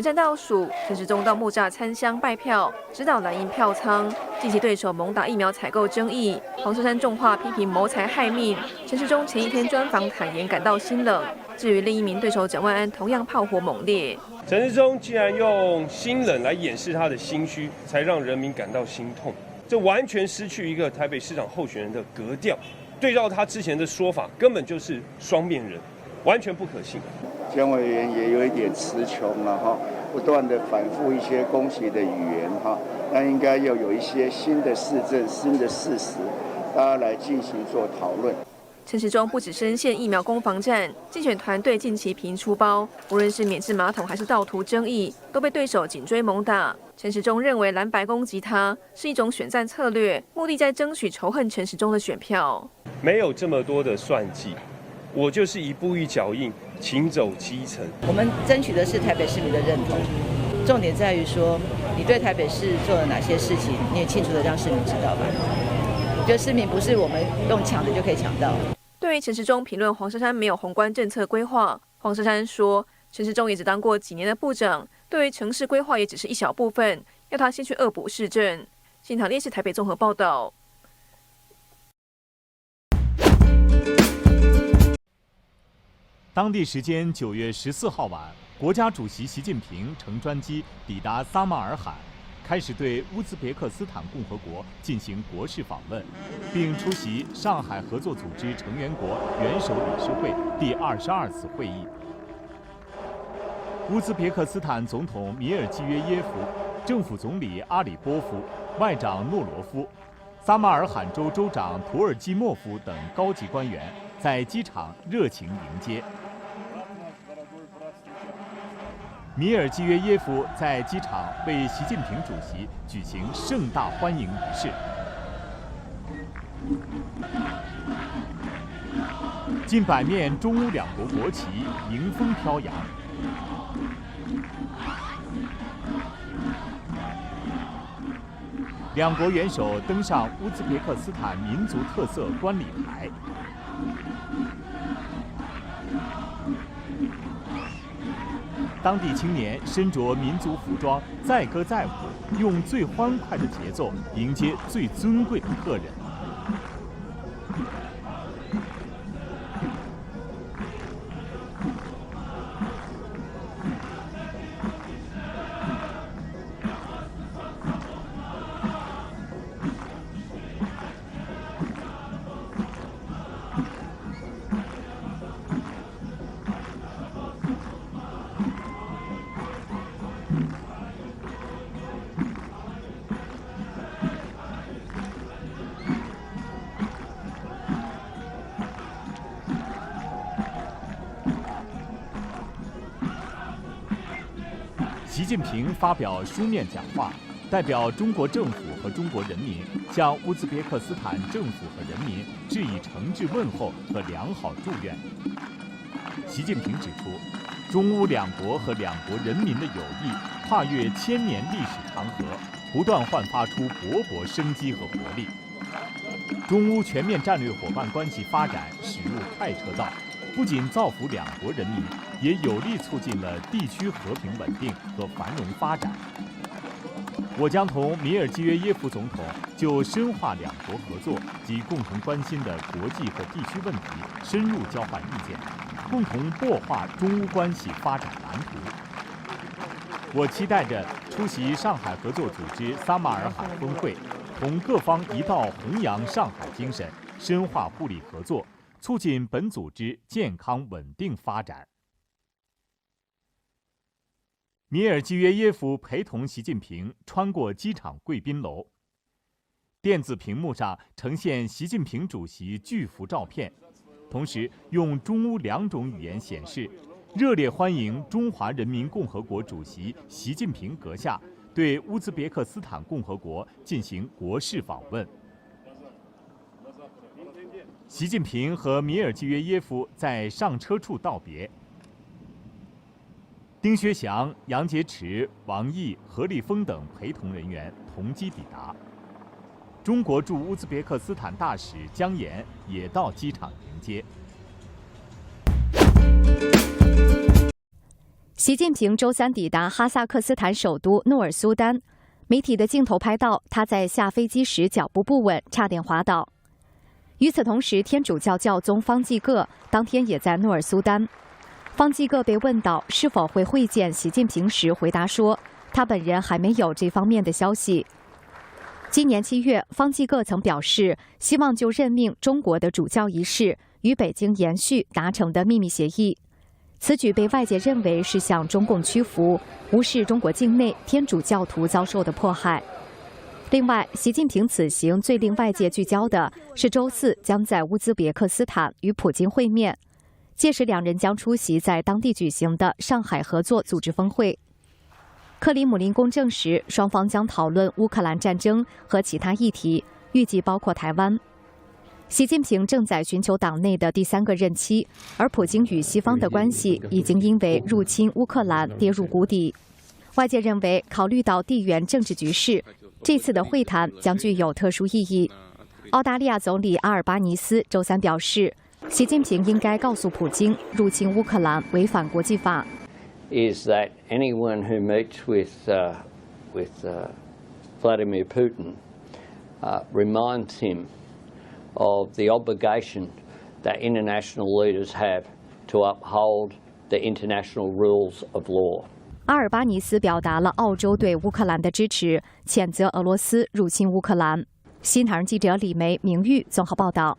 选战倒数，陈时中到木栅参香拜票，指导蓝营票仓。近期对手猛打疫苗采购争议，黄珊珊重话批评谋财害命。陈时中前一天专访坦言感到心冷。至于另一名对手蒋万安，同样炮火猛烈。陈时中竟然用心冷来掩饰他的心虚，才让人民感到心痛。这完全失去一个台北市长候选人的格调。对照他之前的说法，根本就是双面人，完全不可信。蒋委员也有一点词穷了哈，不断的反复一些攻击的语言哈，那应该要有一些新的事证、新的事实，大家来进行做讨论。陈时中不止深陷疫苗攻防战，竞选团队近期频出包，无论是免治马桶还是盗图争议，都被对手紧追猛打。陈时中认为蓝白攻击他是一种选战策略，目的在争取仇恨陈时中的选票。没有这么多的算计，我就是一步一脚印，请走基层。我们争取的是台北市民的认同，重点在于说你对台北市做了哪些事情，你也清楚的让市民知道吧。我觉得市民不是我们用抢的就可以抢到。对于陈时中评论黄珊珊没有宏观政策规划，黄珊珊说，陈时中也只当过几年的部长，对于城市规划也只是一小部分，要他先去恶补市政。新唐电视台北综合报道。当地时间9月14号晚，国家主席习近平乘专机抵达撒马尔罕，开始对乌兹别克斯坦共和国进行国事访问，并出席上海合作组织成员国元首理事会第22次会议。乌兹别克斯坦总统米尔基约耶夫、政府总理阿里波夫、外长诺罗夫、撒马尔罕州州长图尔基莫夫等高级官员在机场热情迎接。米尔基约耶夫在机场为习近平主席举行盛大欢迎仪式。近百面中乌两国国旗迎风飘扬。两国元首登上乌兹别克斯坦民族特色观礼台。当地青年身着民族服装，载歌载舞，用最欢快的节奏迎接最尊贵的客人。习近平发表书面讲话，代表中国政府和中国人民向乌兹别克斯坦政府和人民致以诚挚问候和良好祝愿。习近平指出，中乌两国和两国人民的友谊跨越千年历史长河，不断焕发出勃勃生机和活力。中乌全面战略伙伴关系发展驶入快车道，不仅造福两国人民，也有力促进了地区和平稳定和繁荣发展。我将同米尔基约耶夫总统就深化两国合作及共同关心的国际和地区问题深入交换意见，共同擘画中乌关系发展蓝图。我期待着出席上海合作组织撒马尔罕峰会，同各方一道弘扬上海精神，深化互利合作，促进本组织健康稳定发展。米尔基约耶夫陪同习近平穿过机场贵宾楼，电子屏幕上呈现习近平主席巨幅照片，同时用中乌两种语言显示，热烈欢迎中华人民共和国主席习近平阁下对乌兹别克斯坦共和国进行国事访问。习近平和米尔基约耶夫在上车处道别。丁薛祥、杨洁篪、王毅、何立峰等陪同人员同机抵达。中国驻乌兹别克斯坦大使姜岩也到机场迎接。习近平周三抵达哈萨克斯坦首都诺尔苏丹，媒体的镜头拍到他在下飞机时脚步不稳，差点滑倒。与此同时，天主教教宗方济各当天也在诺尔苏丹。方济各被问到是否会会见习近平时，回答说，他本人还没有这方面的消息。今年7月，方济各曾表示，希望就任命中国的主教一事与北京延续达成的秘密协议。此举被外界认为是向中共屈服，无视中国境内天主教徒遭受的迫害。另外，习近平此行最令外界聚焦的是周四将在乌兹别克斯坦与普京会面，届时两人将出席在当地举行的上海合作组织峰会。克里姆林宫证实，双方将讨论乌克兰战争和其他议题，预计包括台湾。习近平正在寻求党内的第3个任期，而普京与西方的关系已经因为入侵乌克兰跌入谷底。外界认为，考虑到地缘政治局势，这次的会谈将具有特殊意义。澳大利亚总理阿尔巴尼斯周三表示，习近平应该告诉普京，入侵乌克兰违反国际法。Is that anyone who meets with Vladimir Putin reminds him of the obligation that international leaders have to uphold the international rules of law. 阿尔巴尼斯表达了澳洲对乌克兰的支持，谴责俄罗斯入侵乌克兰。新唐人记者李梅、明玉综合报道。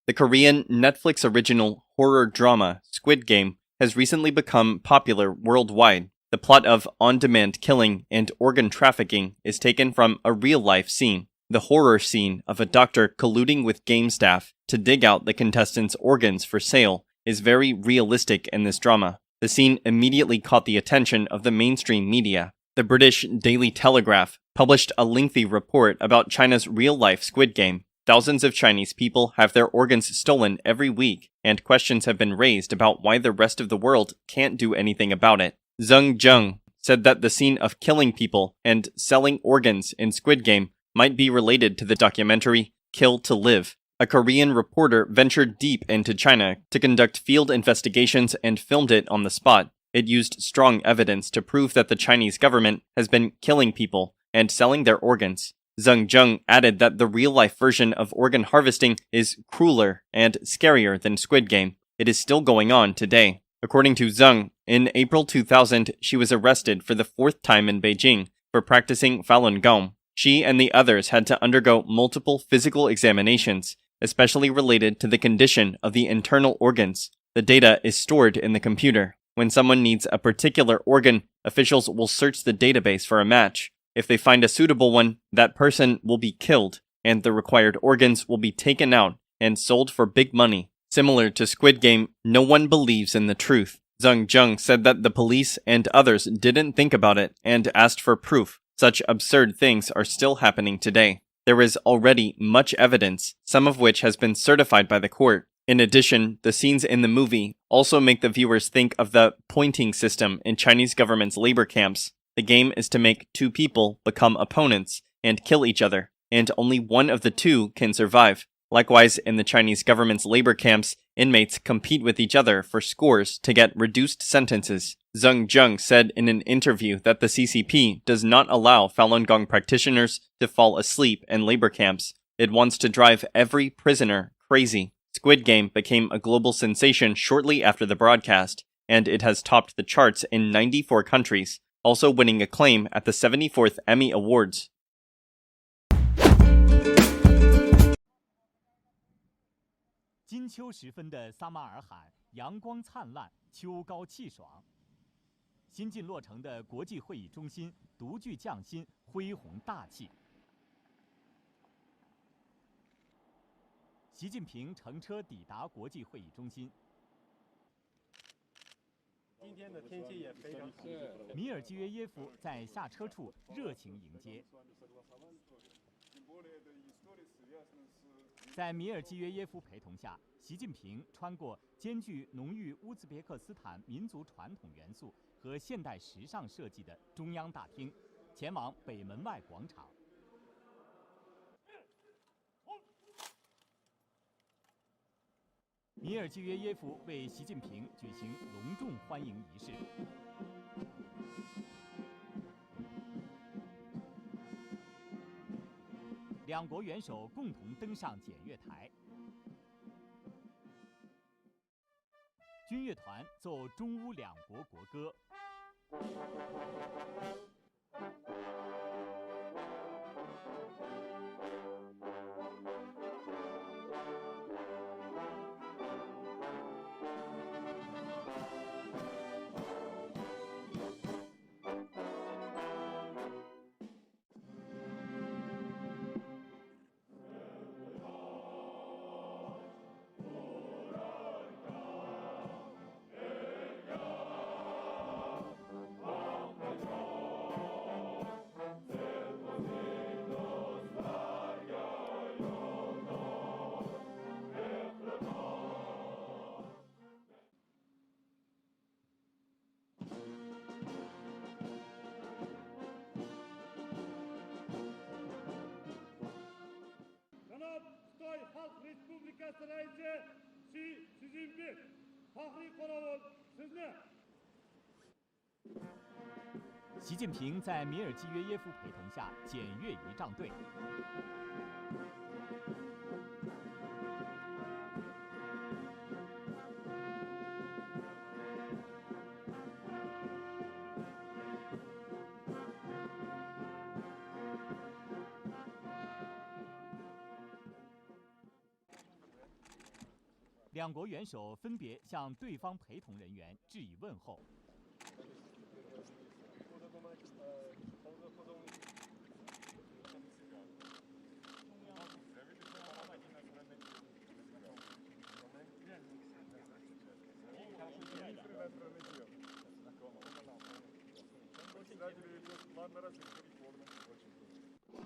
The Korean Netflix original horror drama Squid Game has recently become popular worldwide. The plot of on-demand killing and organ trafficking is taken from a real-life scene. The horror scene of a doctor colluding with game staff to dig out the contestants' organs for sale is very realistic in this drama. The scene immediately caught the attention of the mainstream media. The British Daily Telegraph published a lengthy report about China's real-life Squid Game. Thousands of Chinese people have their organs stolen every week, and questions have been raised about why the rest of the world can't do anything about it. Zheng Zheng said that the scene of killing people and selling organs in Squid Game might be related to the documentary Kill to Live. A Korean reporter ventured deep into China to conduct field investigations and filmed it on the spot. It used strong evidence to prove that the Chinese government has been killing people and selling their organs. Zheng Zheng added that the real-life version of organ harvesting is crueler and scarier than Squid Game. It is still going on today. According to Zheng, in April 2000, she was arrested for the 4th time in Beijing for practicing Falun Gong. She and the others had to undergo multiple physical examinations, especially related to the condition of the internal organs. The data is stored in the computer. When someone needs a particular organ, officials will search the database for a match. If they find a suitable one, that person will be killed, and the required organs will be taken out and sold for big money. Similar to Squid Game, no one believes in the truth. Zheng Zheng said that the police and others didn't think about it and asked for proof. Such absurd things are still happening today. There is already much evidence, some of which has been certified by the court. In addition, the scenes in the movie also make the viewers think of the pointing system in Chinese government's labor camps. The game is to make 2 people become opponents and kill each other, and only one of the 2 can survive. Likewise, in the Chinese government's labor camps, inmates compete with each other for scores to get reduced sentences. Zheng Zheng said in an interview that the CCP does not allow Falun Gong practitioners to fall asleep in labor camps. It wants to drive every prisoner crazy. Squid Game became a global sensation shortly after the broadcast, and it has topped the charts in 94 countries, also winning acclaim at the 74th Emmy Awards. 金秋时分的撒马尔罕，阳光灿烂，秋高气爽。新近落成的国际会议中心独具匠心，恢宏大气。习近平乘车抵达国际会议中心。今天的天气也非常好。米尔基约耶夫在下车处热情迎接。在米尔基约耶夫陪同下，习近平穿过兼具浓郁乌兹别克斯坦民族传统元素和现代时尚设计的中央大厅，前往北门外广场。米尔季约耶夫为习近平举行隆重欢迎仪式。两国元首共同登上检阅台，军乐团奏中乌两国国歌。Xitoy Xalq Respublikasi raisi Xi Jinping, faxriy qorovul sizni。习近平在米尔季约耶夫陪同下检阅仪仗队。两国元首分别向对方陪同人员致以问候。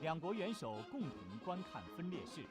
两国元首共同观看分列式。